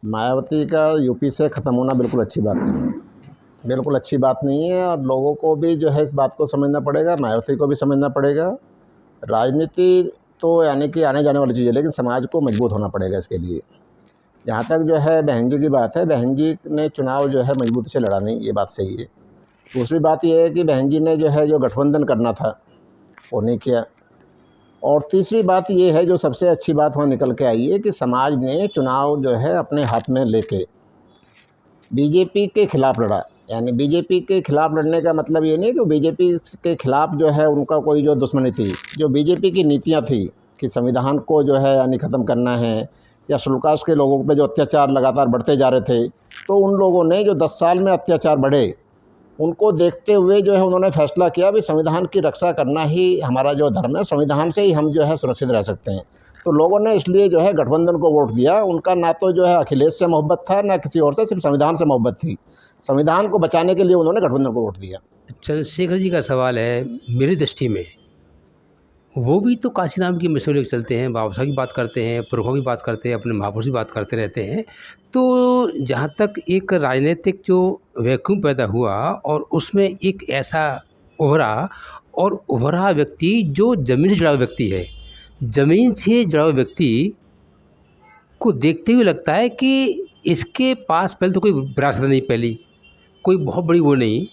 मायावती का यूपी से ख़त्म होना बिल्कुल अच्छी बात नहीं है, बिल्कुल अच्छी बात नहीं है। और लोगों को भी जो है इस बात को समझना पड़ेगा, मायावती को भी समझना पड़ेगा। राजनीति तो यानी कि आने जाने वाली चीज़ है, लेकिन समाज को मजबूत होना पड़ेगा इसके लिए। जहाँ तक जो है बहन जी की बात है, बहन जी ने चुनाव जो है मजबूती से लड़ा नहीं, ये बात सही है। दूसरी बात ये है कि बहन जी ने जो गठबंधन करना था वो नहीं किया। और तीसरी बात ये है, जो सबसे अच्छी बात वहाँ निकल के आई है, कि समाज ने चुनाव जो है अपने हाथ में लेके बीजेपी के खिलाफ़ लड़ा। यानी बीजेपी के खिलाफ़ लड़ने का मतलब ये नहीं कि बीजेपी के खिलाफ़ जो है उनका कोई जो दुश्मनी थी। जो बीजेपी की नीतियाँ थी कि संविधान को जो है यानी ख़त्म करना है, या शेड्यूल कास्ट के लोगों पे जो अत्याचार लगातार बढ़ते जा रहे थे, तो उन लोगों ने जो 10 साल में अत्याचार बढ़े, उनको देखते हुए जो है उन्होंने फैसला किया भी संविधान की रक्षा करना ही हमारा जो धर्म है, संविधान से ही हम जो है सुरक्षित रह सकते हैं। तो लोगों ने इसलिए जो है गठबंधन को वोट दिया। उनका ना तो जो है अखिलेश से मोहब्बत था, ना किसी और से, सिर्फ संविधान से मोहब्बत थी। संविधान को बचाने के लिए उन्होंने गठबंधन को वोट दिया। चंद्रशेखर जी का सवाल है, मेरी दृष्टि में वो भी तो काशीराम की मिशन लेकर चलते हैं, बाबा साहब की बात करते हैं, पुरखों की बात करते हैं, अपने महापुरुष की बात करते रहते हैं। तो जहाँ तक एक राजनीतिक जो वैक्यूम पैदा हुआ और उसमें एक ऐसा उभरा, और उभरा व्यक्ति जो ज़मीन से जुड़ा हुआ व्यक्ति है, ज़मीन से जुड़ा हुआ व्यक्ति को देखते हुए लगता है कि इसके पास पहले तो कोई विरासत नहीं, पहली कोई बहुत बड़ी वो नहीं।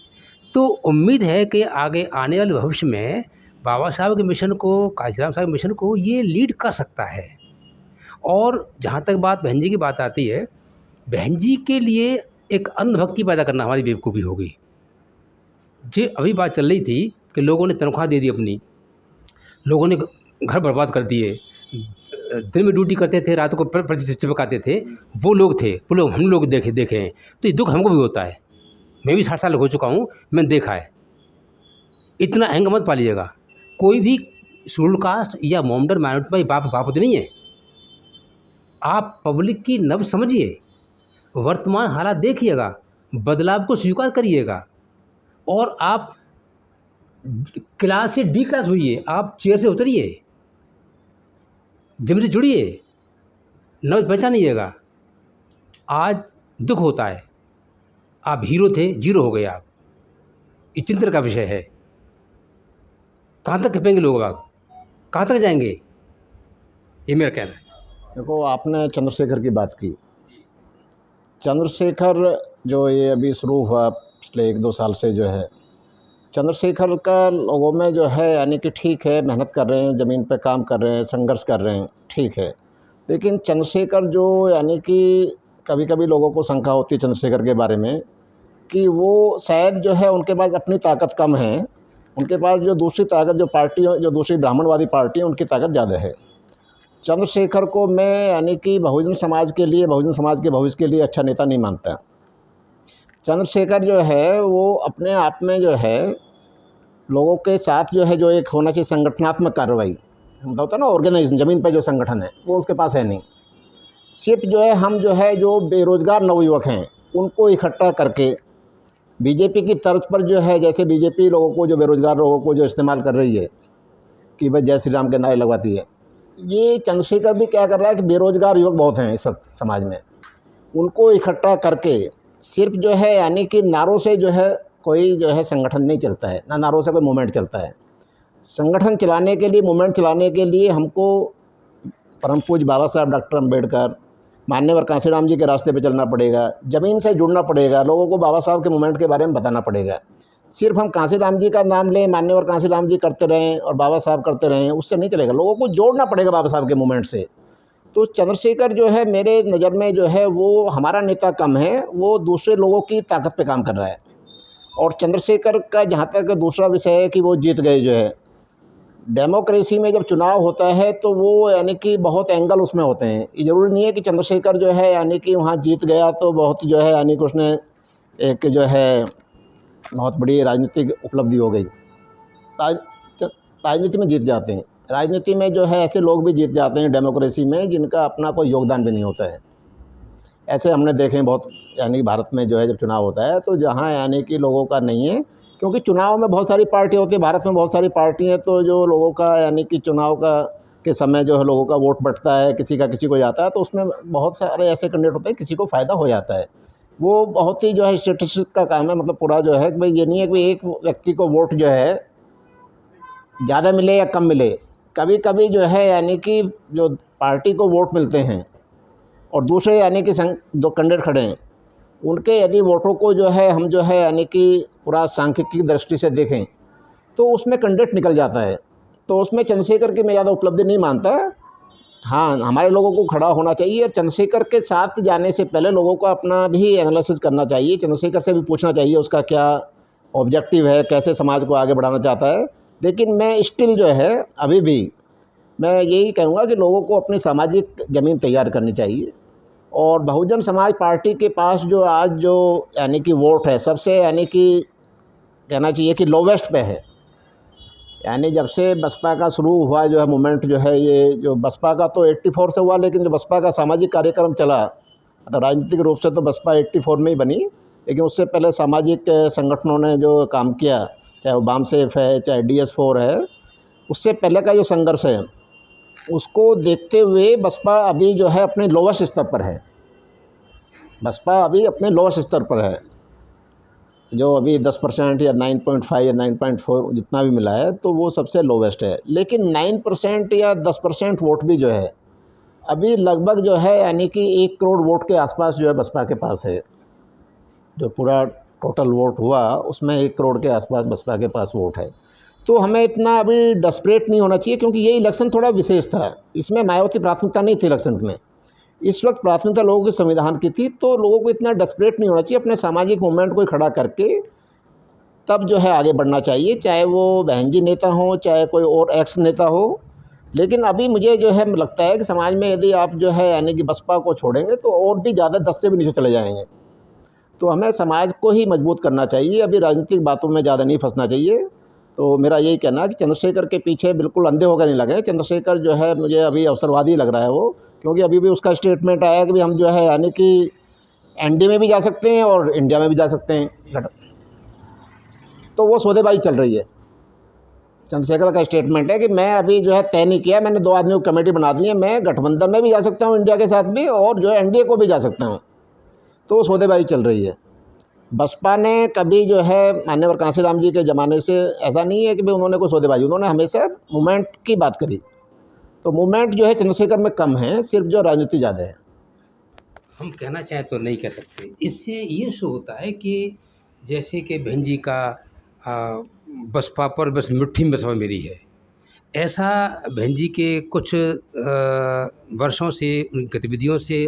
तो उम्मीद है कि आगे आने वाले भविष्य में बाबा साहब के मिशन को, काशीराम साहब के मिशन को ये लीड कर सकता है। और जहाँ तक बात बहन जी की बात आती है, बहन जी के लिए एक अंधभक्ति पैदा करना हमारी बेवकूफ़ी होगी। जी अभी बात चल रही थी कि लोगों ने तनख्वाह दे दी अपनी, लोगों ने घर बर्बाद कर दिए, दिन में ड्यूटी करते थे, रात को चिपकाते थे, वो लोग थे, वो लोग हम लोग देखे हैं। तो ये दुख हमको भी होता है। मैं भी 60 साल हो चुका हूँ, मैंने देखा है। इतना अहंग मत पालिएगा। कोई भी शेड्यूल कास्ट या मोमडन माइनॉरिटी में बाप नहीं है। आप पब्लिक की नब्ज़ समझिए, वर्तमान हालात देखिएगा, बदलाव को स्वीकार करिएगा, और आप क्लास से डी क्लास होइए, आप चेयर से उतरिए, ज़मीन से जुड़िए, नब्ज़ पहचानिएगा। आज दुख होता है, आप हीरो थे, जीरो हो गए आप। ये चिंतन का विषय है। कहाँ तक खपेंगे लोग आप, कहाँ तक जाएंगे, ये मेरा कहना है। देखो, आपने चंद्रशेखर की बात की। चंद्रशेखर जो ये अभी शुरू हुआ पिछले 1-2 साल से जो है, चंद्रशेखर का लोगों में जो है यानी कि ठीक है, मेहनत कर रहे हैं, ज़मीन पे काम कर रहे हैं, संघर्ष कर रहे हैं, ठीक है। लेकिन चंद्रशेखर जो यानी कि कभी-कभी लोगों को शंका होती है चंद्रशेखर के बारे में, कि वो शायद जो है उनके पास अपनी ताकत कम है, उनके पास जो दूसरी ताकत जो पार्टी जो दूसरी ब्राह्मणवादी पार्टी है उनकी ताकत ज़्यादा है। चंद्रशेखर को मैं यानी कि बहुजन समाज के लिए, बहुजन समाज के भविष्य के लिए अच्छा नेता नहीं मानता। चंद्रशेखर जो है वो अपने आप में जो है लोगों के साथ जो है, जो एक होना चाहिए संगठनात्मक कार्रवाई, मतलब होता है ना ऑर्गेनाइजेशन, ज़मीन पे जो संगठन है वो उसके पास है नहीं। सिर्फ जो है हम जो है जो बेरोज़गार नवयुवक हैं उनको इकट्ठा करके बीजेपी की तर्ज पर जो है, जैसे बीजेपी लोगों को, जो बेरोज़गार लोगों को जो इस्तेमाल कर रही है कि भाई जय श्री राम के नारे लगवाती है, ये चंद्रशेखर भी क्या कर रहा है कि बेरोज़गार युवक बहुत हैं इस वक्त समाज में, उनको इकट्ठा करके सिर्फ जो है यानी कि नारों से जो है कोई जो है संगठन नहीं चलता है, ना नारों से कोई मूवमेंट चलता है। संगठन चलाने के लिए, मूवमेंट चलाने के लिए हमको परम पूज्य बाबा साहब डॉक्टर अम्बेडकर, मान्यवर कांशीराम जी के रास्ते पे चलना पड़ेगा, ज़मीन से जुड़ना पड़ेगा, लोगों को बाबा साहब के मूवमेंट के बारे में बताना पड़ेगा। सिर्फ हम कांशीराम जी का नाम लें, मान्यवर कांशीराम जी करते रहें और बाबा साहब करते रहें, उससे नहीं चलेगा, लोगों को जोड़ना पड़ेगा बाबा साहब के मूवमेंट से। तो चंद्रशेखर जो है मेरे नज़र में जो है वो हमारा नेता कम है, वो दूसरे लोगों की ताकत पे काम कर रहा है। और चंद्रशेखर का जहाँ तक दूसरा विषय है कि वो जीत गए, जो है डेमोक्रेसी में जब चुनाव होता है तो वो यानी कि बहुत एंगल उसमें होते हैं। ये ज़रूरी नहीं है कि चंद्रशेखर जो है यानी कि वहाँ जीत गया तो बहुत जो है यानी कि उसने एक जो है बहुत बड़ी राजनीतिक उपलब्धि हो गई। राज राजनीति में जीत जाते हैं, राजनीति में जो है ऐसे लोग भी जीत जाते हैं डेमोक्रेसी में जिनका अपना कोई योगदान भी नहीं होता है। ऐसे हमने देखे हैं बहुत, यानी भारत में जो है जब चुनाव होता है तो जहाँ यानी कि लोगों का नहीं है, क्योंकि चुनाव में बहुत सारी पार्टी होती है, भारत में बहुत सारी पार्टी हैं, तो जो लोगों का यानी कि चुनाव का के समय जो है लोगों का वोट बँटता है, किसी का किसी को जाता है, तो उसमें बहुत सारे ऐसे कैंडिडेट होते हैं, किसी को फ़ायदा हो जाता है। वो बहुत ही जो है स्टैटिस्टिक्स का काम है, मतलब पूरा जो है कि भाई ये नहीं है कि एक व्यक्ति को वोट जो है ज़्यादा मिले या कम मिले। कभी-कभी जो है यानी कि जो पार्टी को वोट मिलते हैं और दूसरे यानी कि जो कैंडिडेट खड़े हैं, उनके यदि वोटों को जो है हम जो है यानी कि पूरा सांख्यिकी की दृष्टि से देखें, तो उसमें कैंडिडेट निकल जाता है। तो उसमें चंद्रशेखर की मैं ज़्यादा उपलब्धि नहीं मानता। हाँ, हमारे लोगों को खड़ा होना चाहिए और चंद्रशेखर के साथ जाने से पहले लोगों को अपना भी एनालिसिस करना चाहिए। चंद्रशेखर से भी पूछना चाहिए उसका क्या ऑब्जेक्टिव है, कैसे समाज को आगे बढ़ाना चाहता है। लेकिन मैं स्टिल जो है अभी भी मैं यही कहूँगा कि लोगों को अपनी सामाजिक ज़मीन तैयार करनी चाहिए। और बहुजन समाज पार्टी के पास जो आज जो यानी कि वोट है, सबसे यानी कि कहना चाहिए कि लोवेस्ट पे है। यानी जब से बसपा का शुरू हुआ जो है मूवमेंट जो है, ये जो बसपा का तो 84 से हुआ, लेकिन जो बसपा का सामाजिक कार्यक्रम चला, मतलब राजनीतिक रूप से तो बसपा 84 में ही बनी, लेकिन उससे पहले सामाजिक संगठनों ने जो काम किया, चाहे वो बामसेफ है, चाहे DS4 है, उससे पहले का जो संघर्ष है, उसको देखते हुए बसपा अभी जो है अपने लोवेस्ट स्तर पर है। बसपा अभी अपने लोवेस्ट स्तर पर है, जो अभी 10% या 9.5 या 9.4 जितना भी मिला है, तो वो सबसे लोवेस्ट है। लेकिन 9% या 10% वोट भी जो है अभी लगभग जो है यानी कि 1 करोड़ वोट के आसपास जो है बसपा के पास है। जो पूरा टोटल वोट हुआ उसमें 1 करोड़ के आसपास बसपा के पास वोट है। तो हमें इतना अभी डेस्परेट नहीं होना चाहिए, क्योंकि ये इलेक्शन थोड़ा विशेष था। इसमें मायावती प्राथमिकता नहीं थी इलेक्शन में। इस वक्त प्राथमिकता लोगों के संविधान की थी, तो लोगों को इतना डेस्परेट नहीं होना चाहिए। अपने सामाजिक मूवमेंट को खड़ा करके तब जो है आगे बढ़ना चाहिए, चाहे वो बहन जी नेता हों, चाहे कोई और एक्स नेता हो। लेकिन अभी मुझे जो है लगता है कि समाज में यदि आप जो है यानी कि बसपा को छोड़ेंगे तो और भी ज़्यादा 10 से भी नीचे चले जाएंगे। तो हमें समाज को ही मजबूत करना चाहिए, अभी राजनीतिक बातों में ज़्यादा नहीं फंसना चाहिए। तो मेरा यही कहना है कि चंद्रशेखर के पीछे बिल्कुल अंधे होकर नहीं लगे। चंद्रशेखर जो है मुझे अभी अवसरवादी लग रहा है वो, क्योंकि अभी भी उसका स्टेटमेंट आया कि भी हम जो है यानी कि एनडीए में भी जा सकते हैं और इंडिया में भी जा सकते हैं। तो वो सौदेबाजी चल रही है। चंद्रशेखर का स्टेटमेंट है कि मैं अभी जो है तय नहीं किया, मैंने 2 आदमियों की कमेटी बना दी है, मैं गठबंधन में भी जा सकता हूँ इंडिया के साथ भी, और जो है एनडीए को भी जा सकता हूँ। तो वो सौदेबाजी चल रही है। बसपा ने कभी जो है माननीय कांशीराम जी के ज़माने से ऐसा नहीं है कि भाई उन्होंने कोई सौदेबाजी, उन्होंने हमेशा मूवमेंट की बात करी। तो मूवमेंट जो है चंद्रशेखर में कम है, सिर्फ जो राजनीति ज़्यादा है। हम कहना चाहें तो नहीं कह सकते। इससे ये शो होता है कि जैसे कि बहन जी का बसपा पर बस मुट्ठी में बसपा मेरी है। ऐसा बहन जी के कुछ वर्षों से, उन गतिविधियों से,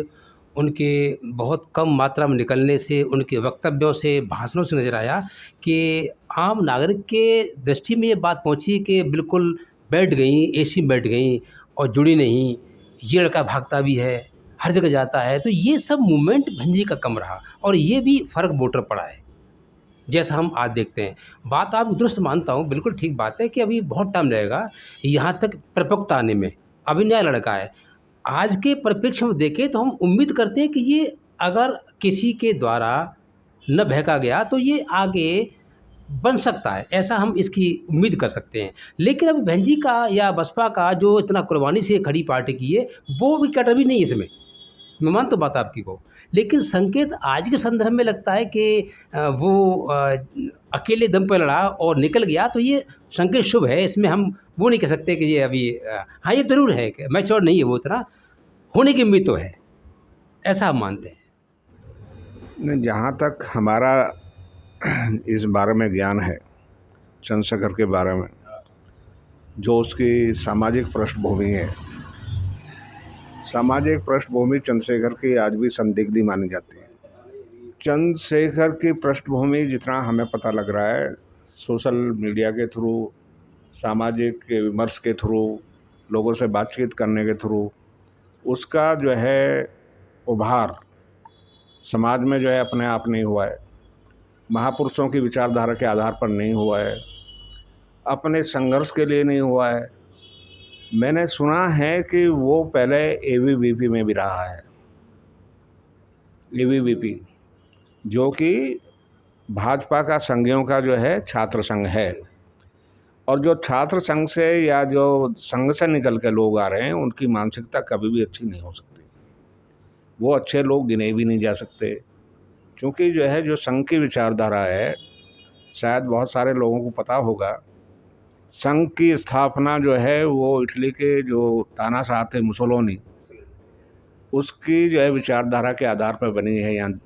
उनके बहुत कम मात्रा में निकलने से, उनके वक्तव्यों से, भाषणों से नज़र आया कि आम नागरिक के दृष्टि में ये बात पहुंची कि बिल्कुल बैठ गईं, एसी में बैठ गईं और जुड़ी नहीं। ये लड़का भागता भी है, हर जगह जाता है। तो ये सब मूवमेंट बहन जी का कम रहा और ये भी फ़र्क वोटर पड़ा है, जैसा हम आज देखते हैं। बात आप दुरुस्त मानता हूँ, बिल्कुल ठीक बात है कि अभी बहुत टाइम लगेगा यहाँ तक परिपक्वता आने में। अभी नया लड़का है। आज के परिप्रेक्ष्य में देखें तो हम उम्मीद करते हैं कि ये अगर किसी के द्वारा न बहका गया तो ये आगे बन सकता है, ऐसा हम इसकी उम्मीद कर सकते हैं। लेकिन अभी बहन जी का या बसपा का जो इतना कुर्बानी से खड़ी पार्टी की है, वो भी कट भी नहीं है इसमें। मैं मानता हूँ बात आपकी को। लेकिन संकेत आज के संदर्भ में लगता है कि वो अकेले दम पे लड़ा और निकल गया, तो ये संकेत शुभ है। इसमें हम वो नहीं कह सकते कि ये अभी हाँ, ये ज़रूर है कि मैच्योर नहीं है वो इतना, होने की उम्मीद तो है, ऐसा हम मानते हैं। नहीं, जहाँ तक हमारा इस बारे में ज्ञान है, चंद्रशेखर के बारे में, जो उसकी सामाजिक पृष्ठभूमि है, सामाजिक पृष्ठभूमि चंद्रशेखर की आज भी संदिग्ध मानी जाती है। चंद्रशेखर की पृष्ठभूमि जितना हमें पता लग रहा है, सोशल मीडिया के थ्रू, सामाजिक विमर्श के थ्रू, लोगों से बातचीत करने के थ्रू, उसका जो है उभार समाज में जो है अपने आप नहीं हुआ है, महापुरुषों की विचारधारा के आधार पर नहीं हुआ है, अपने संघर्ष के लिए नहीं हुआ है। मैंने सुना है कि वो पहले ABVP में भी रहा है। ABVP जो कि भाजपा का संघियों का जो है छात्र संघ है, और जो छात्र संघ से या जो संघ से निकल के लोग आ रहे हैं उनकी मानसिकता कभी भी अच्छी नहीं हो सकती। वो अच्छे लोग गिने भी नहीं जा सकते, क्योंकि जो है जो संघ की विचारधारा है, शायद बहुत सारे लोगों को पता होगा, संघ की स्थापना जो है वो इटली के जो तानाशाह थे मुसोलिनी, उसकी जो है विचारधारा के आधार पर बनी है यहाँ।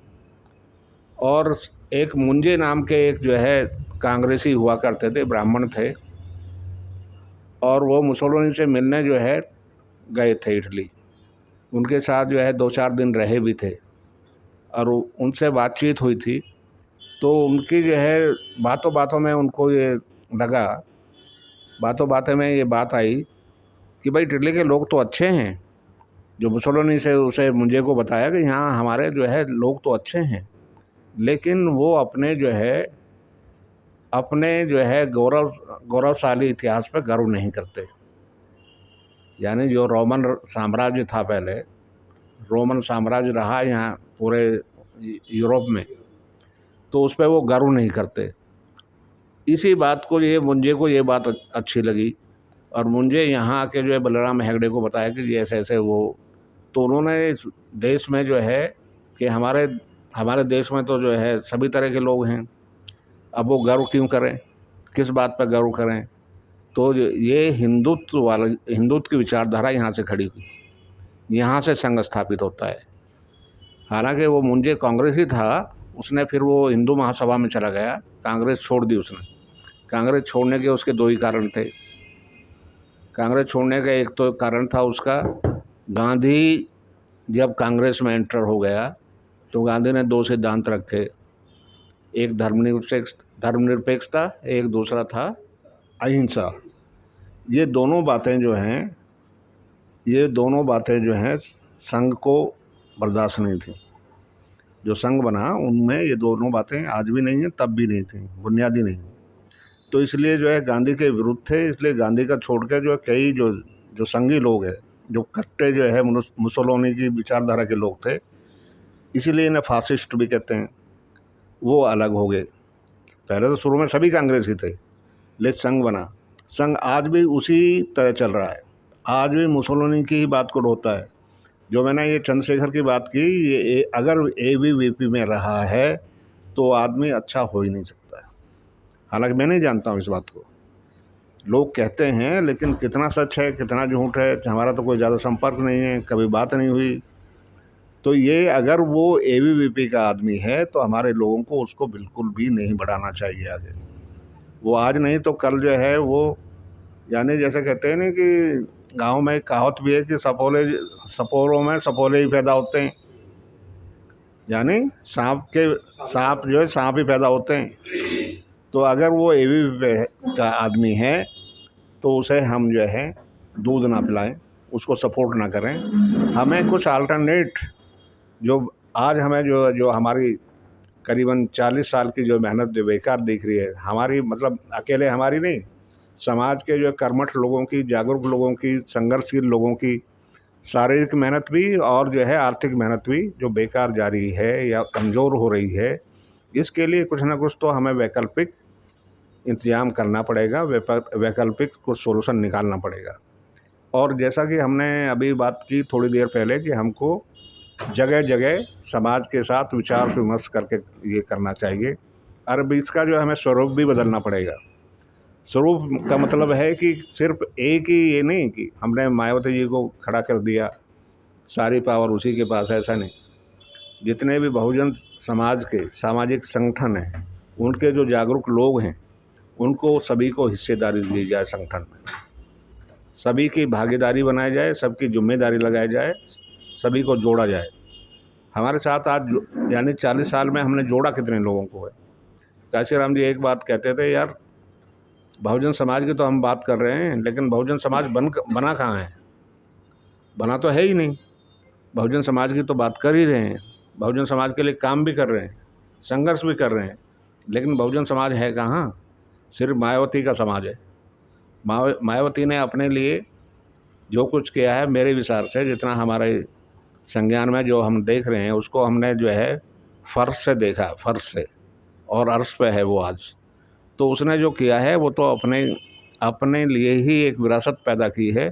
और एक मुंजे नाम के एक जो है कांग्रेसी हुआ करते थे, ब्राह्मण थे, और वो मुसोलिनी से मिलने जो है गए थे इटली। उनके साथ जो है 2-4 दिन रहे भी थे और उनसे बातचीत हुई थी। तो उनकी जो है बातों बातों में उनको ये लगा, बातों बातों में ये बात आई कि भाई इटली के लोग तो अच्छे हैं। जो मुसोलिनी से उसे मुझे को बताया कि यहाँ हमारे जो है लोग तो अच्छे हैं, लेकिन वो अपने जो है गौरवशाली इतिहास पर गर्व नहीं करते। यानी जो रोमन साम्राज्य था, पहले रोमन साम्राज्य रहा यहाँ पूरे यूरोप में, तो उस पर वो गर्व नहीं करते। इसी बात को मुंजे को ये बात अच्छी लगी और मुंजे यहाँ आके जो है बलराम हेगड़े को बताया कि ये ऐसे ऐसे वो, तो उन्होंने इस देश में जो है कि हमारे देश में तो जो है सभी तरह के लोग हैं, अब वो गर्व क्यों करें, किस बात पर गर्व करें। तो ये हिंदुत्व की विचारधारा यहाँ से खड़ी हुई, यहाँ से संघ स्थापित होता है। हालांकि वो मुंजे कांग्रेस ही था, उसने फिर वो हिंदू महासभा में चला गया, कांग्रेस छोड़ दी उसने। कांग्रेस छोड़ने के उसके 2 ही कारण थे। कांग्रेस छोड़ने का एक तो कारण था उसका, गांधी जब कांग्रेस में एंटर हो गया तो गांधी ने 2 सिद्धांत रखे, एक धर्मनिरपेक्षता, एक दूसरा था अहिंसा। ये दोनों बातें जो हैं संघ को बर्दाश्त नहीं थी। जो संघ बना उनमें ये दोनों बातें आज भी नहीं हैं, तब भी नहीं थी, बुनियादी नहीं। तो इसलिए जो है गांधी के विरुद्ध थे। इसलिए गांधी का छोड़ के जो है कई जो संघी लोग हैं, जो कट्टे जो है मुसोलिनी की विचारधारा के लोग थे, इसीलिए इन्हें फासिस्ट भी कहते हैं, वो अलग हो गए। पहले तो शुरू में सभी कांग्रेस ही थे, लेकिन संघ बना। संघ आज भी उसी तरह चल रहा है, आज भी मुसोलिनी की ही बात को ढोता है। जो मैंने ये चंद्रशेखर की बात की, ये अगर ABVP में रहा है तो आदमी अच्छा हो ही नहीं सकता है। हालांकि मैं नहीं जानता हूँ इस बात को, लोग कहते हैं, लेकिन कितना सच है कितना झूठ है, हमारा तो कोई ज़्यादा संपर्क नहीं है, कभी बात नहीं हुई। तो ये अगर वो ABVP का आदमी है तो हमारे लोगों को उसको बिल्कुल भी नहीं बढ़ाना चाहिए आगे। वो आज नहीं तो कल जो है वो, यानी जैसे कहते हैं ना कि गांव में एक कहावत भी है कि सपोलों में सपोले ही पैदा होते हैं, यानी सांप जो है सांप ही पैदा होते हैं। तो अगर वो ABVP का आदमी है तो उसे हम जो है दूध ना पिलाएं, उसको सपोर्ट ना करें। हमें कुछ अल्टरनेट, जो आज हमें जो हमारी करीबन 40 साल की जो मेहनत जो बेकार दिख रही है, हमारी मतलब अकेले हमारी नहीं, समाज के जो कर्मठ लोगों की, जागरूक लोगों की, संघर्षशील लोगों की शारीरिक मेहनत भी और जो है आर्थिक मेहनत भी जो बेकार जा रही है या कमज़ोर हो रही है, इसके लिए कुछ ना कुछ तो हमें वैकल्पिक इंतजाम करना पड़ेगा, वैकल्पिक कुछ सोल्यूशन निकालना पड़ेगा। और जैसा कि हमने अभी बात की थोड़ी देर पहले कि हमको जगह जगह समाज के साथ विचार विमर्श करके ये करना चाहिए। और इसका जो हमें स्वरूप भी बदलना पड़ेगा। स्वरूप का मतलब है कि सिर्फ एक ही ये नहीं कि हमने मायावती जी को खड़ा कर दिया, सारी पावर उसी के पास, ऐसा नहीं। जितने भी बहुजन समाज के सामाजिक संगठन हैं, उनके जो जागरूक लोग हैं, उनको सभी को हिस्सेदारी दी जाए, संगठन में सभी की भागीदारी बनाई जाए, सबकी जिम्मेदारी लगाई जाए, सभी को जोड़ा जाए। हमारे साथ आज यानी 40 साल में हमने जोड़ा कितने लोगों को है। काशीराम जी एक बात कहते थे, यार बहुजन समाज की तो हम बात कर रहे हैं, लेकिन बहुजन समाज बना कहाँ है? बना तो है ही नहीं। बहुजन समाज की तो बात कर ही रहे हैं, बहुजन समाज के लिए काम भी कर रहे हैं, संघर्ष भी कर रहे हैं, लेकिन बहुजन समाज है कहाँ? सिर्फ मायावती का समाज है। मायावती ने अपने लिए जो कुछ किया है, मेरे विचार से जितना हमारे संज्ञान में जो हम देख रहे हैं, उसको हमने जो है फर्श से देखा, फर्श से, और अर्श पे है वो आज। तो उसने जो किया है वो तो अपने लिए ही एक विरासत पैदा की है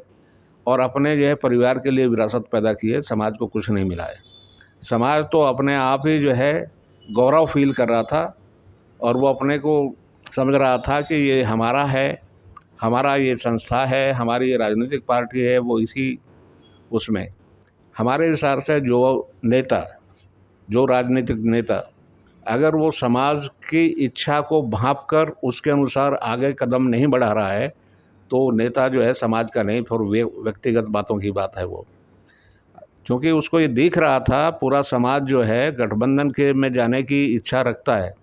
और अपने जो है परिवार के लिए विरासत पैदा की है, समाज को कुछ नहीं मिला है। समाज तो अपने आप ही जो है गौरव फील कर रहा था और वो अपने को समझ रहा था कि ये हमारा है, हमारा ये संस्था है, हमारी ये राजनीतिक पार्टी है। वो इसी उसमें हमारे हिसाब से जो राजनीतिक नेता अगर वो समाज की इच्छा को भांप कर उसके अनुसार आगे कदम नहीं बढ़ा रहा है तो नेता जो है समाज का नहीं, फिर व्यक्तिगत बातों की बात है वो। क्योंकि उसको ये दिख रहा था पूरा समाज जो है गठबंधन के में जाने की इच्छा रखता है,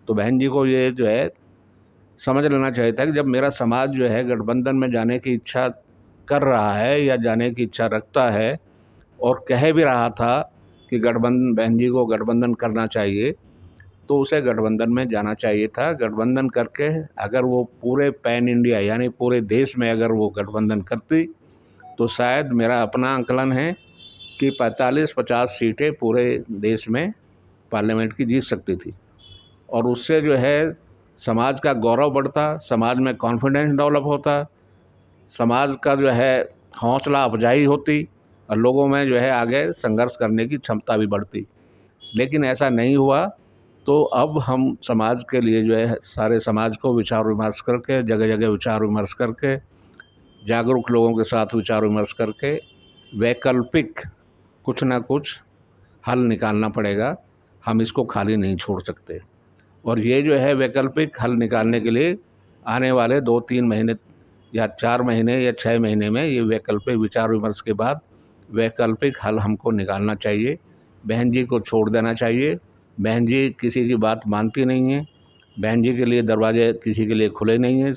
तो बहन जी को ये जो है समझ लेना चाहिए था कि जब मेरा समाज जो है गठबंधन में जाने की इच्छा कर रहा है या जाने की इच्छा रखता है और कह भी रहा था कि गठबंधन, बहन जी को गठबंधन करना चाहिए, तो उसे गठबंधन में जाना चाहिए था। गठबंधन करके अगर वो पूरे पैन इंडिया यानी पूरे देश में अगर वो गठबंधन करती तो शायद मेरा अपना आंकलन है कि 45-50 सीटें पूरे देश में पार्लियामेंट की जीत सकती थी और उससे जो है समाज का गौरव बढ़ता, समाज में कॉन्फिडेंस डेवलप होता, समाज का जो है हौसला अफजाई होती और लोगों में जो है आगे संघर्ष करने की क्षमता भी बढ़ती। लेकिन ऐसा नहीं हुआ। तो अब हम समाज के लिए जो है सारे समाज को विचार विमर्श करके, जगह जगह विचार विमर्श करके, जागरूक लोगों के साथ विचार विमर्श करके वैकल्पिक कुछ ना कुछ हल निकालना पड़ेगा। हम इसको खाली नहीं छोड़ सकते और ये जो है वैकल्पिक हल निकालने के लिए आने वाले 2-3 महीने या 4 महीने या 6 महीने में ये वैकल्पिक विचार विमर्श के बाद वैकल्पिक हल हमको निकालना चाहिए। बहन जी को छोड़ देना चाहिए। बहन जी किसी की बात मानती नहीं है। बहन जी के लिए दरवाजे किसी के लिए खुले नहीं हैं।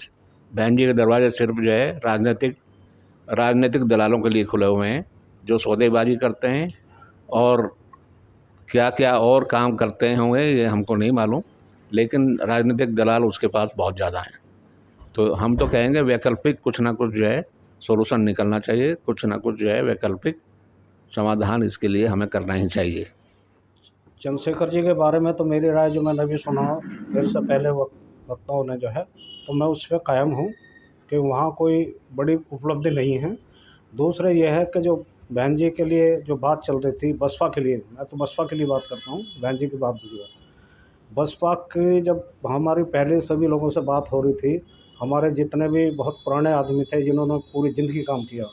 बहन जी के दरवाजे सिर्फ जो है राजनीतिक दलालों के लिए खुले हुए हैं जो सौदेबाजी करते हैं और क्या क्या और काम करते होंगे ये हमको नहीं मालूम, लेकिन राजनीतिक दलाल उसके पास बहुत ज़्यादा हैं। तो हम तो कहेंगे वैकल्पिक कुछ ना कुछ जो है सॉल्यूशन निकलना चाहिए, कुछ ना कुछ जो है वैकल्पिक समाधान इसके लिए हमें करना ही चाहिए। चंद्रशेखर जी के बारे में तो मेरी राय जो मैंने भी सुना मेरे से पहले वक्ताओं ने जो है, तो मैं उस पर कायम हूँ कि वहाँ कोई बड़ी उपलब्धि नहीं है। दूसरा यह है कि जो बहन जी के लिए जो बात चल रही थी बसपा के लिए, मैं तो बसपा के लिए बात करता हूँ, बहन जी की बात दूसरी बात। बसपा की जब हमारी पहले सभी लोगों से बात हो रही थी, हमारे जितने भी बहुत पुराने आदमी थे जिन्होंने पूरी ज़िंदगी काम किया,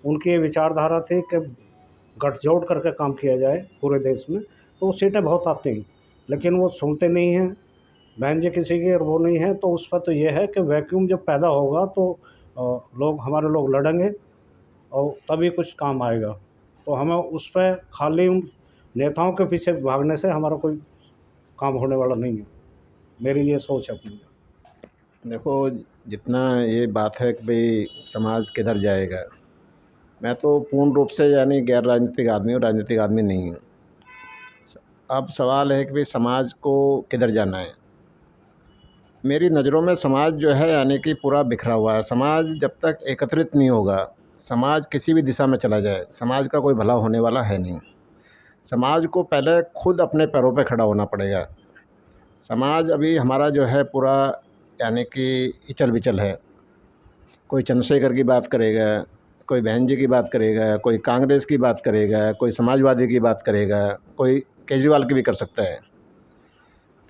उनकी ये विचारधारा थी कि गठजोड़ करके काम किया जाए पूरे देश में, तो सीटें बहुत आती हैं। लेकिन वो सुनते नहीं हैं, बहन जी किसी की और वो नहीं है। तो उस पर तो ये है कि वैक्यूम जब पैदा होगा तो हमारे लोग लड़ेंगे और तभी कुछ काम आएगा। तो हमें उस पर खाली उन नेताओं के पीछे भागने से हमारा कोई काम होने वाला नहीं है। मेरी ये सोच है अपनी। देखो, जितना ये बात है कि भाई समाज किधर जाएगा, मैं तो पूर्ण रूप से यानी गैर राजनीतिक आदमी हूँ, राजनीतिक आदमी नहीं हूँ। अब सवाल है कि भाई समाज को किधर जाना है। मेरी नज़रों में समाज जो है यानी कि पूरा बिखरा हुआ है। समाज जब तक एकत्रित नहीं होगा, समाज किसी भी दिशा में चला जाए, समाज का कोई भला होने वाला है नहीं। समाज को पहले खुद अपने पैरों पे खड़ा होना पड़ेगा। समाज अभी हमारा जो है पूरा यानी कि इचल बिचल है। कोई चंद्रशेखर की बात करेगा, कोई बहन जी की बात करेगा, कोई कांग्रेस की बात करेगा, कोई समाजवादी की बात करेगा, कोई केजरीवाल की भी कर सकता है।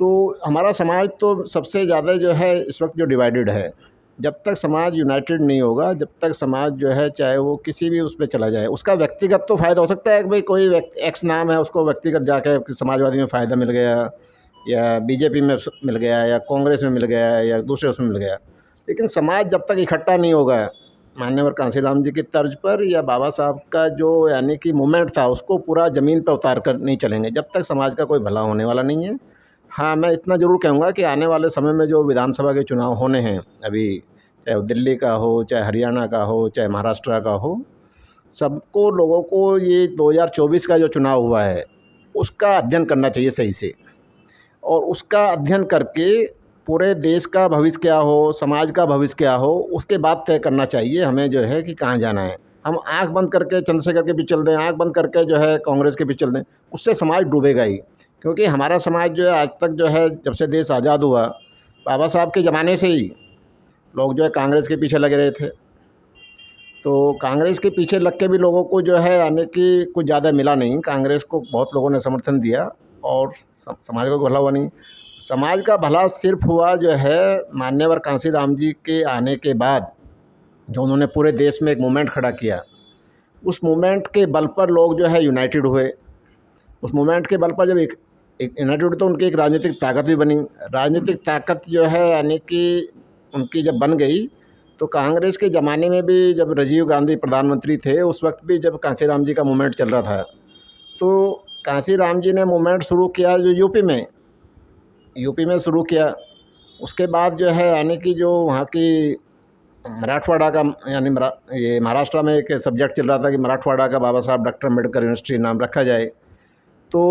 तो हमारा समाज तो सबसे ज़्यादा जो है इस वक्त जो डिवाइडेड है। जब तक समाज यूनाइटेड नहीं होगा, जब तक समाज जो है चाहे वो किसी भी उस पे चला जाए, उसका व्यक्तिगत तो फ़ायदा हो सकता है कि भाई कोई एक्स नाम है उसको व्यक्तिगत जाके समाजवादी में फ़ायदा मिल गया या बीजेपी में मिल गया या कांग्रेस में मिल गया या दूसरे उसमें मिल गया। लेकिन समाज जब तक इकट्ठा नहीं होगा, माननीय कांशीराम जी की तर्ज पर या बाबा साहब का जो यानी कि मूवमेंट था उसको पूरा ज़मीन पर उतार कर नहीं चलेंगे, जब तक समाज का कोई भला होने वाला नहीं है। हाँ, मैं इतना ज़रूर कहूँगा कि आने वाले समय में जो विधानसभा के चुनाव होने हैं अभी, चाहे वो दिल्ली का हो, चाहे हरियाणा का हो, चाहे महाराष्ट्र का हो, सबको लोगों को ये 2024 का जो चुनाव हुआ है उसका अध्ययन करना चाहिए सही से, और उसका अध्ययन करके पूरे देश का भविष्य क्या हो, समाज का भविष्य क्या हो, उसके बाद तय करना चाहिए हमें जो है कि कहाँ जाना है। हम आँख बंद करके चंद्रशेखर के पीछे चल दें, आँख बंद करके जो है कांग्रेस के पीछे चल दें, उससे समाज डूबेगा ही। क्योंकि हमारा समाज जो है आज तक जो है जब से देश आज़ाद हुआ, बाबा साहब के ज़माने से ही लोग जो है कांग्रेस के पीछे लगे रहे थे। तो कांग्रेस के पीछे लग के भी लोगों को जो है यानी कि कुछ ज़्यादा मिला नहीं। कांग्रेस को बहुत लोगों ने समर्थन दिया और समाज का भला हुआ नहीं। समाज का भला सिर्फ हुआ जो है मान्यवर कांशीराम जी के आने के बाद, जो उन्होंने पूरे देश में एक मूवमेंट खड़ा किया। उस मूवमेंट के बल पर लोग जो है यूनाइटेड हुए। उस मूवमेंट के बल पर जब एक यूनाइटेड हुए तो उनकी एक राजनीतिक ताकत भी बनी। राजनीतिक ताकत जो है यानी कि उनकी जब बन गई तो कांग्रेस के ज़माने में भी जब राजीव गांधी प्रधानमंत्री थे, उस वक्त भी जब कांशीराम जी का मूवमेंट चल रहा था, तो कांशीराम जी ने मूवमेंट शुरू किया जो यूपी में शुरू किया। उसके बाद जो है यानी कि जो वहाँ की मराठवाड़ा का यानी ये महाराष्ट्र में एक सब्जेक्ट चल रहा था कि मराठवाड़ा का बाबा साहब डॉक्टर अम्बेडकर यूनिवर्सिटी नाम रखा जाए। तो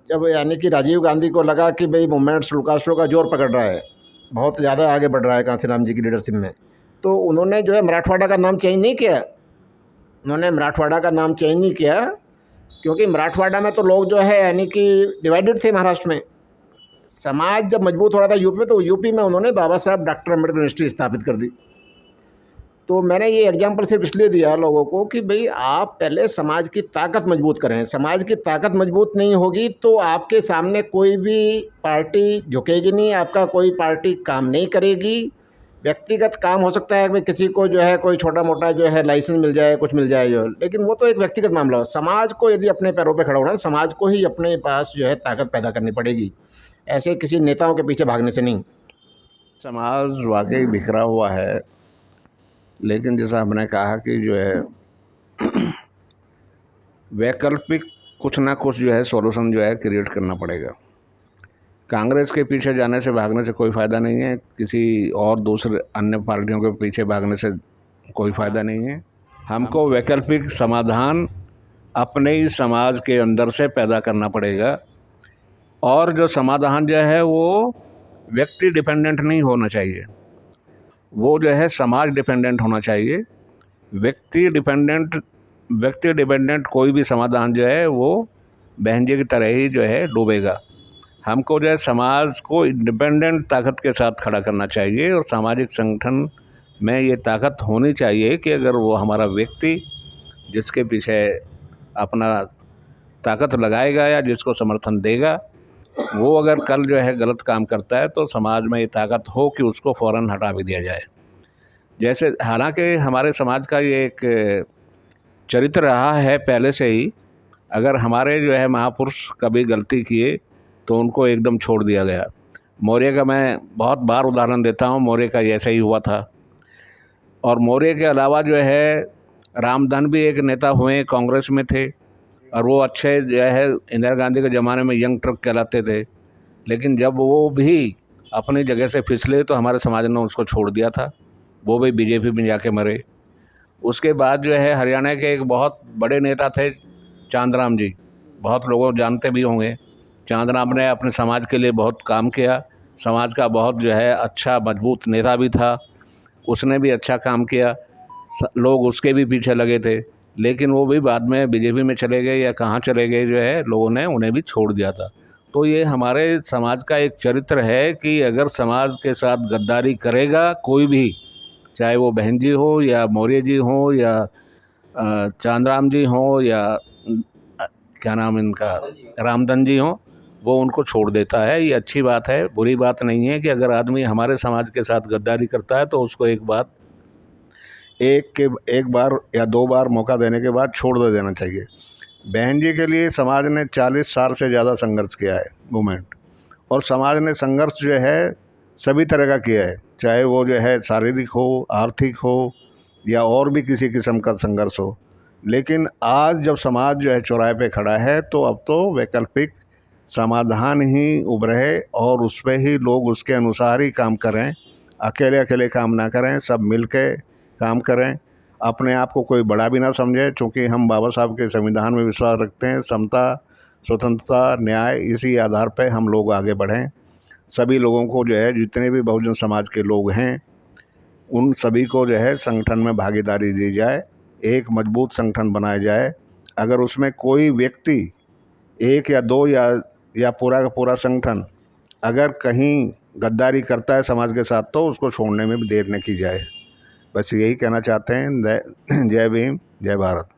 जब यानी कि राजीव गांधी को लगा कि भाई मूवमेंट शुरू का जोर पकड़ रहा है, बहुत ज़्यादा आगे बढ़ रहा है कांशीराम जी की लीडरशिप में, तो उन्होंने जो है मराठवाड़ा का नाम चेंज नहीं किया। उन्होंने मराठवाड़ा का नाम चेंज नहीं किया क्योंकि मराठवाड़ा में तो लोग जो है यानी कि डिवाइडेड थे। महाराष्ट्र में समाज जब मजबूत हो रहा था यूपी में, तो यूपी में उन्होंने बाबा साहब डॉक्टर अम्बेडकर यूनिवर्सिटी स्थापित कर दी। तो मैंने ये एग्जाम्पल सिर्फ इसलिए दिया लोगों को कि भाई आप पहले समाज की ताकत मजबूत करें। समाज की ताकत मजबूत नहीं होगी तो आपके सामने कोई भी पार्टी झुकेगी नहीं, आपका कोई पार्टी काम नहीं करेगी। व्यक्तिगत काम हो सकता है कि किसी को जो है कोई छोटा मोटा जो है लाइसेंस मिल जाए, कुछ मिल जाए जो, लेकिन वो तो एक व्यक्तिगत मामला हो। समाज को यदि अपने पैरों पे खड़ा होना है, समाज को ही अपने पास जो है ताकत पैदा करनी पड़ेगी, ऐसे किसी नेताओं के पीछे भागने से नहीं। समाज वाकई बिखरा हुआ है, लेकिन जैसा हमने कहा कि जो है वैकल्पिक कुछ ना कुछ जो है सॉल्यूशन जो है क्रिएट करना पड़ेगा। कांग्रेस के पीछे जाने से भागने से कोई फ़ायदा नहीं है, किसी और दूसरे अन्य पार्टियों के पीछे भागने से कोई फ़ायदा नहीं है। हमको वैकल्पिक समाधान अपने ही समाज के अंदर से पैदा करना पड़ेगा, और जो समाधान जो है वो व्यक्ति डिपेंडेंट नहीं होना चाहिए, वो जो है समाज डिपेंडेंट होना चाहिए। व्यक्ति डिपेंडेंट कोई भी समाधान जो है वो बहन जी की तरह ही जो है डूबेगा। हमको जो है समाज को इंडिपेंडेंट ताकत के साथ खड़ा करना चाहिए, और सामाजिक संगठन में ये ताकत होनी चाहिए कि अगर वो हमारा व्यक्ति जिसके पीछे अपना ताकत लगाएगा या जिसको समर्थन देगा, वो अगर कल जो है गलत काम करता है तो समाज में ये ताकत हो कि उसको फ़ौरन हटा भी दिया जाए। जैसे हालांकि हमारे समाज का ये एक चरित्र रहा है पहले से ही, अगर हमारे जो है महापुरुष कभी गलती किए तो उनको एकदम छोड़ दिया गया। मौर्य का मैं बहुत बार उदाहरण देता हूँ, मौर्य का ऐसा ही हुआ था। और मौर्य के अलावा जो है रामधन भी एक नेता हुए, कांग्रेस में थे, और वो अच्छे जो है इंदिरा गांधी के ज़माने में यंग टर्क कहलाते थे। लेकिन जब वो भी अपनी जगह से फिसले तो हमारे समाज ने उसको छोड़ दिया था, वो भी बीजेपी में जाके मरे। उसके बाद जो है हरियाणा के एक बहुत बड़े नेता थे चांदराम जी, बहुत लोगों जानते भी होंगे। चांदराम ने अपने समाज के लिए बहुत काम किया, समाज का बहुत जो है अच्छा मजबूत नेता भी था, उसने भी अच्छा काम किया, लोग उसके भी पीछे लगे थे। लेकिन वो भी बाद में बीजेपी में चले गए या कहाँ चले गए, जो है लोगों ने उन्हें भी छोड़ दिया था। तो ये हमारे समाज का एक चरित्र है कि अगर समाज के साथ गद्दारी करेगा कोई भी, चाहे वो बहन जी हो या मौर्य जी हो या चांदराम जी हो या क्या नाम इनका रामधन जी हो, वो उनको छोड़ देता है। ये अच्छी बात है, बुरी बात नहीं है कि अगर आदमी हमारे समाज के साथ गद्दारी करता है तो उसको एक बार या 2 बार मौका देने के बाद छोड़ देना चाहिए। बहन जी के लिए समाज ने 40 साल से ज़्यादा संघर्ष किया है मूवमेंट, और समाज ने संघर्ष जो है सभी तरह का किया है, चाहे वो जो है शारीरिक हो, आर्थिक हो या और भी किसी किस्म का संघर्ष हो। लेकिन आज जब समाज जो है चौराहे पे खड़ा है तो अब तो वैकल्पिक समाधान ही उभरे और उस पर ही लोग उसके अनुसार ही काम करें, अकेले अकेले काम ना करें, सब मिल के काम करें। अपने आप को कोई बड़ा भी ना समझे, क्योंकि हम बाबा साहब के संविधान में विश्वास रखते हैं, समता, स्वतंत्रता, न्याय, इसी आधार पर हम लोग आगे बढ़ें। सभी लोगों को जो है जितने भी बहुजन समाज के लोग हैं उन सभी को जो है संगठन में भागीदारी दी जाए, एक मजबूत संगठन बनाया जाए। अगर उसमें कोई व्यक्ति, एक या दो या पूरा का पूरा संगठन अगर कहीं गद्दारी करता है समाज के साथ तो उसको छोड़ने में भी देर न की जाए। बस यही कहना चाहते हैं। जय भीम, जय भारत।